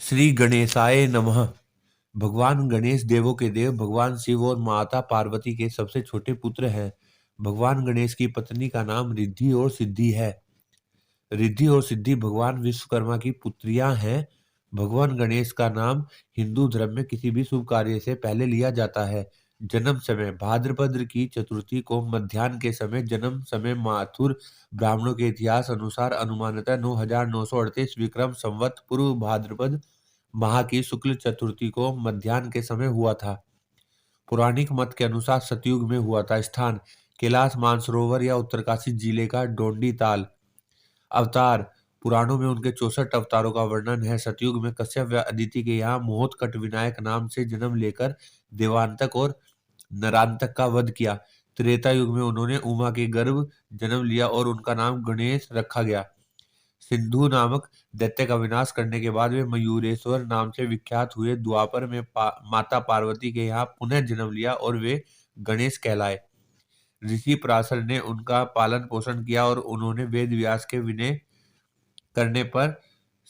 श्री गणेशाय नमः। भगवान गणेश देवों के देव भगवान शिव और माता पार्वती के सबसे छोटे पुत्र हैं। भगवान गणेश की पत्नी का नाम रिद्धि और सिद्धि है। रिद्धि और सिद्धि भगवान विश्वकर्मा की पुत्रियां हैं। भगवान गणेश का नाम हिंदू धर्म में किसी भी शुभ कार्य से पहले लिया जाता है। जन्म समय भाद्रपद की चतुर्थी को मध्याह्न के समय। जन्म समय माथुर ब्राह्मणों के इतिहास अनुसार अनुमानतः 9938 विक्रम संवत पूर्व भाद्रपद माह की शुक्ल चतुर्थी को मध्याह्न के समय हुआ था। पौराणिक मत के अनुसार सतयुग में हुआ था। स्थान कैलाश मानसरोवर या उत्तरकाशी जिले का डोंडी ताल। अवतार पुराणों में उनके 64 अवतारों का वर्णन है। सतयुग में कश्यप व अदिति के यहाँ मोहतकट विनायक नाम से जन्म लेकर देवांतक और नरांतक का वध किया। त्रेता युग में उन्होंने उमा के गर्भ जन्म लिया और उनका नाम गणेश रखा गया। सिंधु नामक दैत्य का विनाश करने के बाद वे मयूरेश्वर नाम से विख्यात हुए। द्वापर में माता पार्वती के यहाँ पुनः जन्म लिया और वे गणेश कहलाए। ऋषि पराशर ने उनका पालन पोषण किया और उन्होंने वेद व्यास के विनय करने पर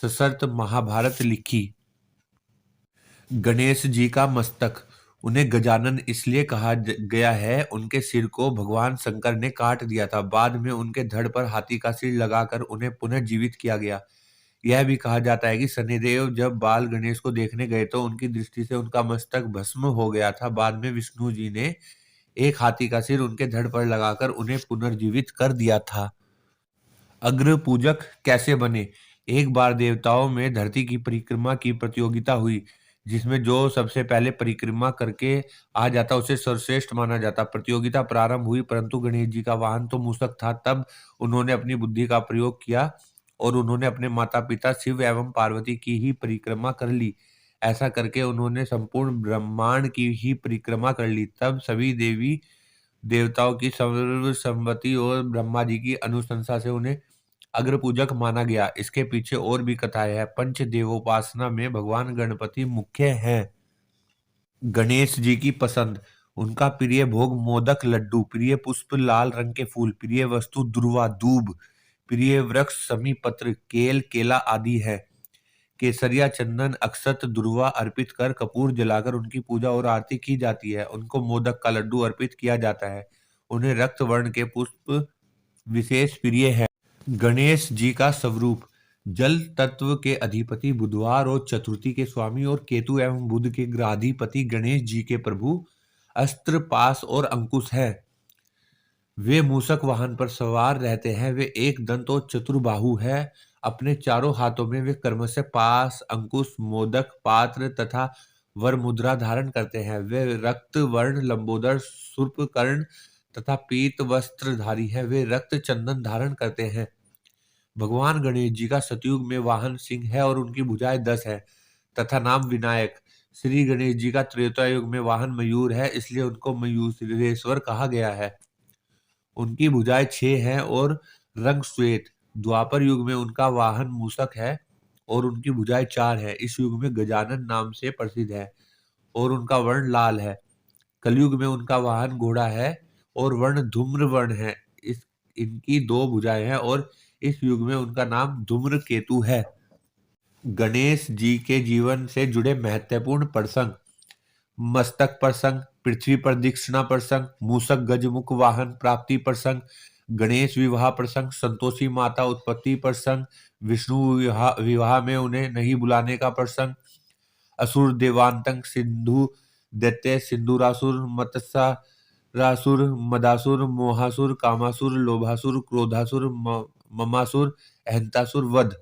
सशर्त महाभारत लिखी। गणेश जी का मस्तक उन्हें गजानन इसलिए कहा गया है, उनके सिर को भगवान शंकर ने काट दिया था। बाद में उनके धड़ पर हाथी का सिर लगाकर उन्हें पुनः जीवित किया गया। यह भी कहा जाता है कि शनिदेव जब बाल गणेश को देखने गए तो उनकी दृष्टि से उनका मस्तक भस्म हो गया था। बाद में विष्णु जी ने एक हाथी का सिर उनके धड़ पर लगाकर उन्हें पुनर्जीवित कर दिया था। अग्र पूजक कैसे बने? एक बार देवताओं में धरती की परिक्रमा की प्रतियोगिता हुई, जिसमें जो सबसे पहले परिक्रमा करके आ जाता उसे सर्वश्रेष्ठ माना जाता। प्रतियोगिता प्रारंभ हुई, परंतु गणेश जी का वाहन तो मूषक था। तब उन्होंने अपनी बुद्धि का प्रयोग किया और उन्होंने अपने माता पिता शिव एवं पार्वती की ही परिक्रमा कर ली। ऐसा करके उन्होंने संपूर्ण ब्रह्मांड की ही परिक्रमा कर ली। तब सभी देवी देवताओं की सर्वसम्मति और ब्रह्मा जी की अनुशंसा से उन्हें अग्र पूजक माना गया। इसके पीछे और भी कथाएं हैं। पंच देवोपासना में भगवान गणपति मुख्य हैं। गणेश जी की पसंद उनका प्रिय भोग मोदक लड्डू, प्रिय पुष्प लाल रंग के फूल, प्रिय वस्तु दुर्वा दूब, प्रिय वृक्ष समी पत्र केल केला आदि है। केसरिया चंदन अक्षत दुर्वा अर्पित कर कपूर जलाकर उनकी पूजा और आरती की जाती है। उनको मोदक का लड्डू अर्पित किया जाता है। उन्हें रक्त वर्ण के पुष्प विशेष प्रिय है। गणेश जी का स्वरूप जल तत्व के अधिपति, बुधवार और चतुर्थी के स्वामी और केतु एवं बुध के ग्रहाधिपति गणेश जी के प्रभु अस्त्र पास और अंकुश है। वे मूषक वाहन पर सवार रहते हैं। वे एक दंत और चतुर्बाहु है। अपने चारों हाथों में वे क्रमशः पास, अंकुश, मोदक, पात्र तथा वर मुद्रा धारण करते हैं। वे रक्त वर्ण, लंबोदर, शूर्प कर्ण तथा पीत वस्त्रधारी है। वे रक्त चंदन धारण करते हैं। भगवान गणेश जी का सतयुग में वाहन सिंह है और उनकी भुजाएं 10 है तथा नाम विनायक। श्री गणेश जी का त्रेता युग में वाहन मयूर है, इसलिए उनको मयूरेश्वर कहा गया है। उनकी भुजाएं 6 हैं और रंग श्वेत। द्वापर युग में उनका वाहन मूषक है और उनकी भुजाएं 4 है। इस युग में गजानन नाम से प्रसिद्ध है और उनका वर्ण लाल है। कलयुग में उनका वाहन घोड़ा है और वर्ण धूम्र वर्ण है। इनकी 2 भुजाएं हैं और इस युग में उनका नाम धूम्र केतु है। गणेश जी के जीवन से जुड़े महत्वपूर्ण प्रसंग: मस्तक प्रसंग, पृथ्वी प्रदक्षिणा प्रसंग, मूषक गजमुख वाहन प्राप्ति प्रसंग, गणेश विवाह प्रसंग, संतोषी माता उत्पत्ति प्रसंग, विष्णु विवाह में उन्हें नहीं बुलाने का प्रसंग, असुर देवांतक, सिंधु दैत्य, सिंदूरासुर, मत्स्यासुर, मदासुर, मोहासुर, कामासुर, लोभासुर, क्रोधासुर, ममासुर, अहंतासुर वध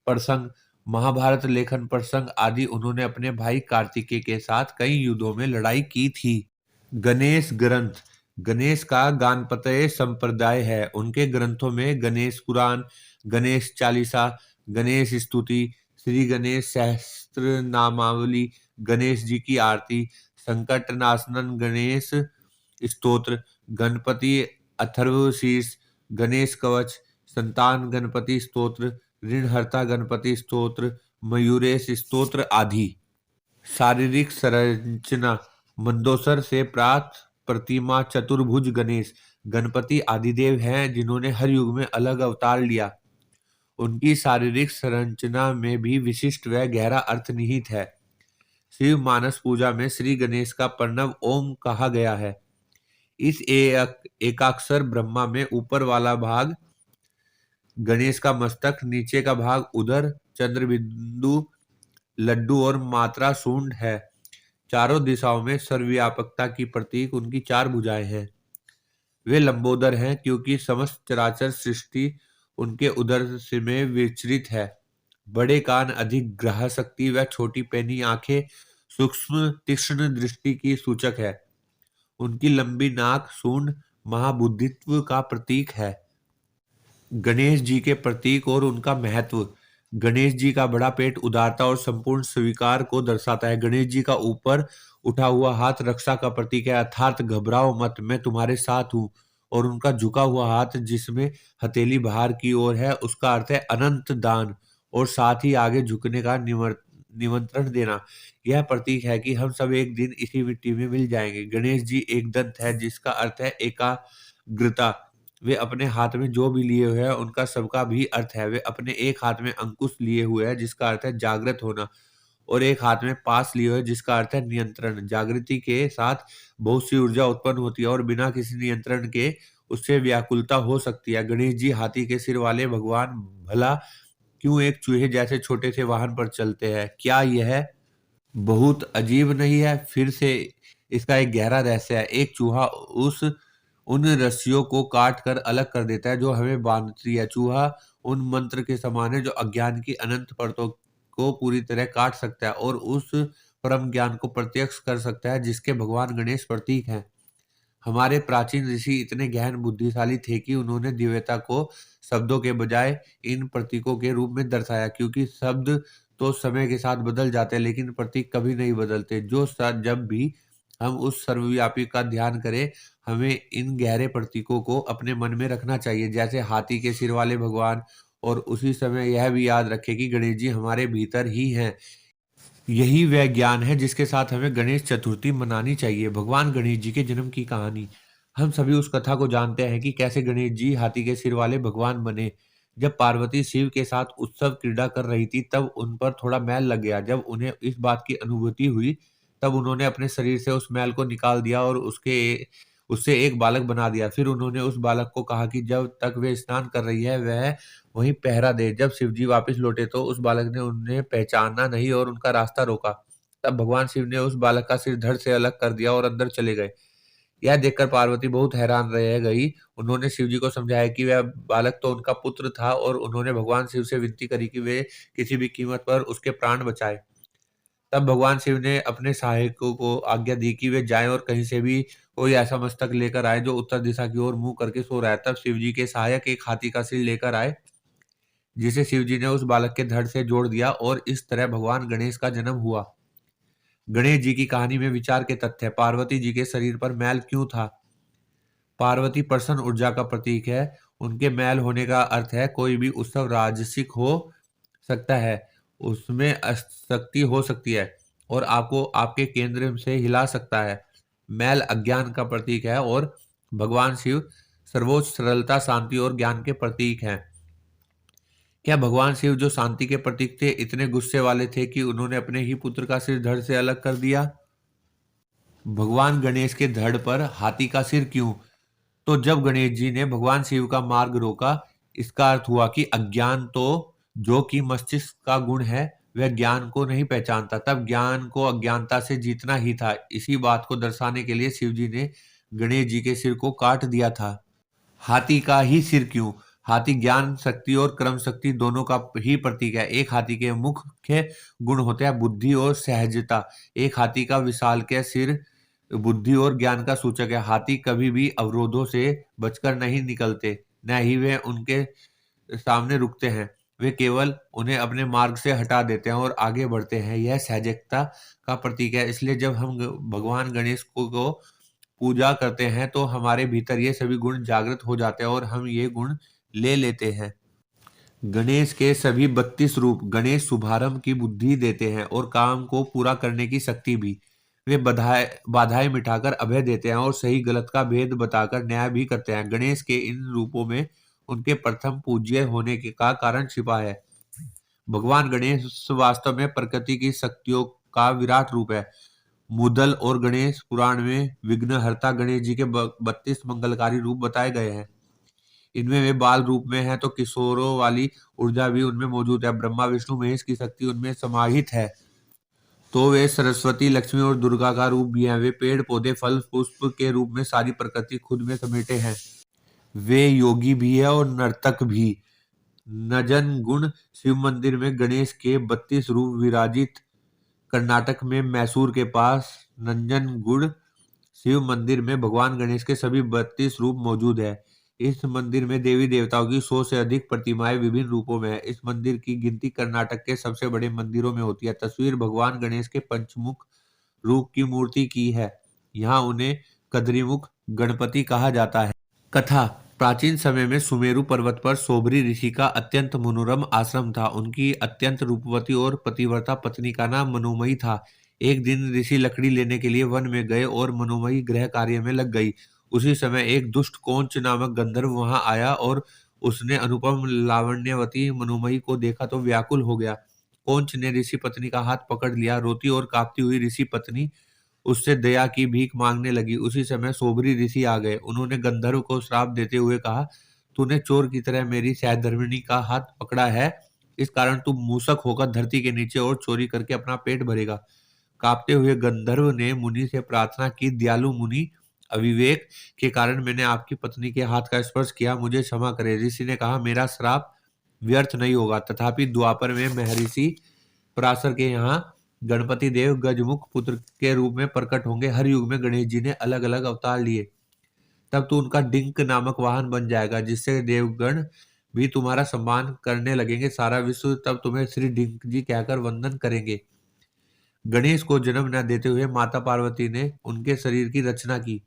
प्रसंग, महाभारत लेखन प्रसंग आदि। उन्होंने अपने भाई कार्तिकेय के साथ कई युद्धों में लड़ाई की थी। गणेश ग्रंथ गणेश का गानपत्य संप्रदाय है। उनके ग्रंथों में गणेश पुराण, गणेश चालीसा, गणेश स्तुति, श्री गणेश सहस्त्र नामावली, गणेश जी की आरती, संकट नाशनन गणेश स्तोत्र, गणपति अथर्वशीर्ष, गणेश कवच, संतान गणपति स्तोत्र, ऋणहर्ता गणपति स्तोत्र, मयूरेश स्तोत्र आदि। शारीरिक संरचना: मंदोसर से प्राप्त प्रतिमा चतुर्भुज गणेश गणपति आदिदेव हैं, जिन्होंने हर युग में अलग अवतार लिया। उनकी शारीरिक संरचना में भी विशिष्ट व गहरा अर्थ निहित है। शिव मानस पूजा में श्री गणेश का प्रणव ओम कहा गया है। इस एकाक्षर ब्रह्मा में ऊपर वाला भाग गणेश का मस्तक, नीचे का भाग उदर, चंद्र बिंदु, लड्डू और मात्रा सूंड है। चारों दिशाओं में सर्वव्यापकता की प्रतीक उनकी चार भुजाएं हैं। वे लंबोदर हैं क्योंकि समस्त चराचर सृष्टि उनके उदर से में विचरित है। बड़े कान, अधिक ग्रह शक्ति व छोटी पैनी आंखें सूक्ष्म तीक्ष्ण दृष्टि की सूचक है। उनकी लंबी नाक सूंड महाबुद्धित्व का प्रतीक है। गणेश जी के प्रतीक और उनका महत्व। गणेश जी का बड़ा पेट उदारता और संपूर्ण स्वीकार को दर्शाता है। गणेश जी का ऊपर उठा हुआ हाथ रक्षा का प्रतीक है, अर्थात घबराओ मत, मैं तुम्हारे साथ हूँ। और उनका झुका हुआ हाथ जिसमें हथेली बाहर की ओर है, उसका अर्थ है अनंत दान और साथ ही आगे झुकने का निमंत्रण देना। यह प्रतीक है कि हम सब एक दिन इसी मिट्टी में मिल जाएंगे। गणेश जी एक दंत है जिसका अर्थ है एकाग्रता। वे अपने हाथ में जो भी लिए हुए हैं उनका सबका भी अर्थ है। वे अपने एक हाथ में अंकुश लिए हुए हैं जिसका अर्थ है जागृत होना, और एक हाथ में पास लिए हुए जिसका अर्थ है नियंत्रण। जागृति के साथ बहुत सी ऊर्जा उत्पन्न होती है और बिना किसी नियंत्रण के उससे व्याकुलता हो सकती है। गणेश जी हाथी के सिर वाले भगवान भला क्यों एक चूहे जैसे छोटे से वाहन पर चलते हैं? क्या यह बहुत अजीब नहीं है? फिर से इसका एक गहरा रहस्य है। एक चूहा उस उन रस्सियों को काट कर अलग कर देता है जो हमें बांधती है। चूहा उन मंत्र के समान है जो अज्ञान की अनंत परतों को पूरी तरह काट सकता है और उस परम ज्ञान को प्रत्यक्ष कर सकता है जिसके भगवान गणेश प्रतीक हैं। हमारे प्राचीन ऋषि इतने गहन बुद्धिशाली थे कि उन्होंने दिव्यता को शब्दों के बजाय इन प्रतीकों के रूप में दर्शाया, क्योंकि शब्द तो समय के साथ बदल जाते हैं लेकिन प्रतीक कभी नहीं बदलते। जब भी हम उस सर्वव्यापी का ध्यान करें, हमें इन गहरे प्रतीकों को अपने मन में रखना चाहिए, जैसे हाथी के सिर वाले भगवान। और उसी समय यह भी याद रखें कि गणेश जी हमारे भीतर ही हैं। यही वह ज्ञान है जिसके साथ हमें गणेश चतुर्थी मनानी चाहिए। भगवान गणेश जी के जन्म की कहानी। हम सभी उस कथा को जानते हैं कि कैसे गणेश जी हाथी के सिर वाले भगवान बने। जब पार्वती शिव के साथ उत्सव क्रीड़ा कर रही थी तब उन पर थोड़ा मैल लग गया। जब उन्हें इस बात की अनुभूति हुई तब उन्होंने अपने शरीर से उस मैल को निकाल दिया और उससे एक बालक बना दिया। फिर उन्होंने उस बालक को कहा कि जब तक वे स्नान कर रही है वह वहीं पहरा दे। जब शिवजी वापस लौटे तो उस बालक ने उन्हें पहचाना नहीं और उनका रास्ता रोका। तब भगवान शिव ने उस बालक का सिर धड़ से अलग कर दिया और अंदर चले गए। यह देखकर पार्वती बहुत हैरान रह गई। उन्होंने शिवजी को समझाया कि वह बालक तो उनका पुत्र था और उन्होंने भगवान शिव से विनती करी कि वे किसी भी कीमत पर उसके प्राण बचाएं। तब भगवान शिव ने अपने सहायकों को आज्ञा दी कि वे जाएं और कहीं से भी कोई ऐसा मस्तक लेकर आए जो उत्तर दिशा की ओर मुंह करके सो रहा है। तब शिवजी के सहायक एक हाथी का सिर लेकर आए जिसे शिवजी ने उस बालक के धड़ से जोड़ दिया और इस तरह भगवान गणेश का जन्म हुआ। गणेश जी की कहानी में विचार के तथ्य। पार्वती जी के शरीर पर मैल क्यों था? पार्वती प्रसन्न ऊर्जा का प्रतीक है। उनके मैल होने का अर्थ है कोई भी उत्सव राजसिक हो सकता है, उसमें अशक्ति हो सकती है और आपको आपके केंद्र से हिला सकता है। मैल अज्ञान का प्रतीक है और भगवान शिव सर्वोच्च सरलता, शांति और ज्ञान के प्रतीक हैं। क्या भगवान शिव जो शांति के प्रतीक थे इतने गुस्से वाले थे कि उन्होंने अपने ही पुत्र का सिर धड़ से अलग कर दिया? भगवान गणेश के धड़ पर हाथी का सिर क्यों? तो जब गणेश जी ने भगवान शिव का मार्ग रोका, इसका अर्थ हुआ कि अज्ञान तो जो कि मस्तिष्क का गुण है वह ज्ञान को नहीं पहचानता। तब ज्ञान को अज्ञानता से जीतना ही था। इसी बात को दर्शाने के लिए शिव जी ने गणेश जी के सिर को काट दिया था। हाथी का ही सिर क्यों? हाथी ज्ञान शक्ति और कर्म शक्ति दोनों का ही प्रतीक है। एक हाथी के मुख्य गुण होते हैं बुद्धि और सहजता। एक हाथी का विशालकाय सिर बुद्धि और ज्ञान का सूचक है। हाथी कभी भी अवरोधों से बचकर नहीं निकलते, न ही वे उनके सामने रुकते हैं। वे केवल उन्हें अपने मार्ग से हटा देते हैं और आगे बढ़ते हैं। यह सहजता का प्रतीक है। इसलिए जब हम भगवान गणेश को पूजा करते हैं तो हमारे भीतर ये सभी गुण जागृत हो जाते हैं और हम ये गुण ले लेते हैं। गणेश के सभी 32 रूप। गणेश शुभारंभ की बुद्धि देते हैं और काम को पूरा करने की शक्ति भी। वे बाधाएं मिटाकर अभय देते हैं और सही गलत का भेद बताकर न्याय भी करते हैं। गणेश के इन रूपों में उनके प्रथम पूज्य होने के का कारण छिपा है। भगवान गणेश वास्तव में प्रकृति की शक्तियों का विराट रूप है। मुदल और गणेश पुराण में विघ्नहर्ता गणेश जी के 32 मंगलकारी रूप बताए गए हैं। इनमें वे बाल रूप में हैं तो किशोरों वाली ऊर्जा भी उनमें मौजूद है। ब्रह्मा विष्णु महेश की शक्ति उनमें समाहित है तो वे सरस्वती लक्ष्मी और दुर्गा का रूप भी हैं। वे पेड़ पौधे फल पुष्प के रूप में सारी प्रकृति खुद में समेटे हैं। वे योगी भी है और नर्तक भी। नजन गुण शिव मंदिर में गणेश के 32 रूप विराजित। कर्नाटक में मैसूर के पास नंजनगुड शिव मंदिर में भगवान गणेश के सभी 32 रूप मौजूद है। इस मंदिर में देवी देवताओं की 100 से अधिक प्रतिमाएं विभिन्न रूपों में है। इस मंदिर की गिनती कर्नाटक के सबसे बड़े मंदिरों में होती है। तस्वीर भगवान गणेश के पंचमुख रूप की मूर्ति की है। यहाँ उन्हें कद्रीमुख गणपति कहा जाता है। कथा। प्राचीन समय में सुमेरु पर्वत पर सोबरी ऋषि का अत्यंत मनोरम आश्रम था। उनकी अत्यंत रूपवती और पतिव्रता पत्नी का नाम मनोमयी था। एक दिन ऋषि लकड़ी लेने के लिए वन में गए और मनोमयी गृह कार्य में लग गई। उसी समय एक दुष्ट कोंच नामक गंधर्व वहां आया और उसने अनुपम लावण्यवती मनोमयी को देखा तो व्याकुल हो गया। कोंच ने ऋषि पत्नी का हाथ पकड़ लिया। रोती और कांपती हुई ऋषि पत्नी उससे दया की भीख मांगने लगी। उसी समय सोबरी ऋषि आ गए। उन्होंने गंधर्व को श्राप देते हुए कहा, तूने चोर की तरह मेरी सहधर्मिणी का हाथ पकड़ा है, इस कारण तू मूसक होकर धरती के नीचे और चोरी करके अपना पेट भरेगा। कांपते हुए गंधर्व ने मुनि से प्रार्थना की, दयालु मुनि, अविवेक के कारण मैंने आपकी पत्नी के हाथ का स्पर्श किया, मुझे क्षमा करें। ऋषि ने कहा, मेरा श्राप व्यर्थ नहीं होगा। तथापि द्वापर में महर्षि पराशर के यहाँ गणपति देव गजमुख पुत्र के रूप में प्रकट होंगे। हर युग में गणेश जी ने अलग अलग अवतार लिए। तब तो उनका डिंक नामक वाहन बन जाएगा, जिससे देवगण भी तुम्हारा सम्मान करने लगेंगे। सारा विश्व तब तुम्हें श्री डिंक जी कहकर वंदन करेंगे। गणेश को जन्म न देते हुए माता पार्वती ने उनके शरीर की रचना की।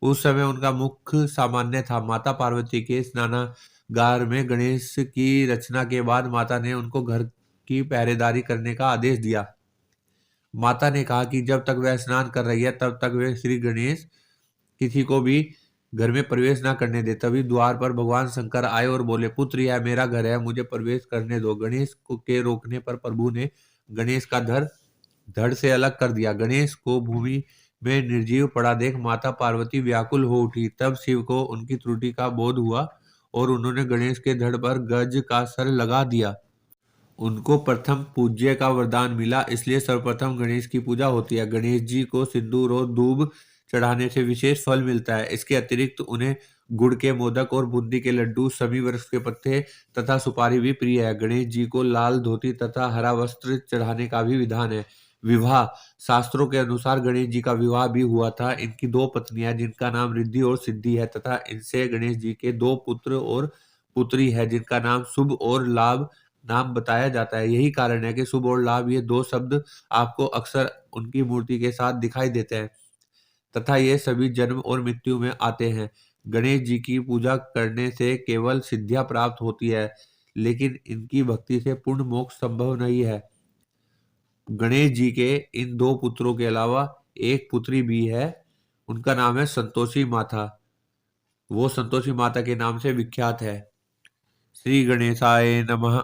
उस समय उनका मुख सामान्य था। माता पार्वती के स्नानागार में गणेश की रचना के बाद माता ने उनको घर की पहरेदारी करने का आदेश दिया। माता ने कहा कि जब तक वह स्नान कर रही है तब तक वे श्री गणेश किसी को भी घर में प्रवेश ना करने दे। तभी द्वार पर भगवान शंकर आए और बोले, पुत्र यह मेरा घर है, मुझे प्रवेश करने दो। गणेश को के रोकने पर प्रभु ने गणेश का धड़ से अलग कर दिया। गणेश को भूमि में निर्जीव पड़ा देख माता पार्वती व्याकुल हो उठी। तब शिव को उनकी त्रुटि का बोध हुआ और उन्होंने गणेश के धड़ पर गज का सर लगा दिया। उनको प्रथम पूज्य का वरदान मिला, इसलिए सर्वप्रथम गणेश की पूजा होती है। गणेश जी को सिंदूर और दूब चढ़ाने से विशेष फल मिलता है। इसके अतिरिक्त उन्हें गुड़ के मोदक और बूंदी के लड्डू, सभी वृक्ष के पत्ते तथा सुपारी भी प्रिय है। गणेश जी को लाल धोती तथा हरा वस्त्र चढ़ाने का भी विधान है। विवाह। शास्त्रों के अनुसार गणेश जी का विवाह भी हुआ था। इनकी दो पत्नियां जिनका नाम रिद्धि और सिद्धि है तथा इनसे गणेश जी के दो पुत्र और पुत्री है जिनका नाम शुभ और लाभ नाम बताया जाता है। यही कारण है कि शुभ और लाभ ये दो शब्द आपको अक्सर उनकी मूर्ति के साथ दिखाई देते हैं तथा ये सभी जन्म और मृत्यु में आते हैं। गणेश जी की पूजा करने से केवल सिद्धियां प्राप्त होती है, लेकिन इनकी भक्ति से पूर्ण मोक्ष संभव नहीं है। गणेश जी के इन दो पुत्रों के अलावा एक पुत्री भी है। उनका नाम है संतोषी माता। वो संतोषी माता के नाम से विख्यात है। श्री गणेशाय नमः।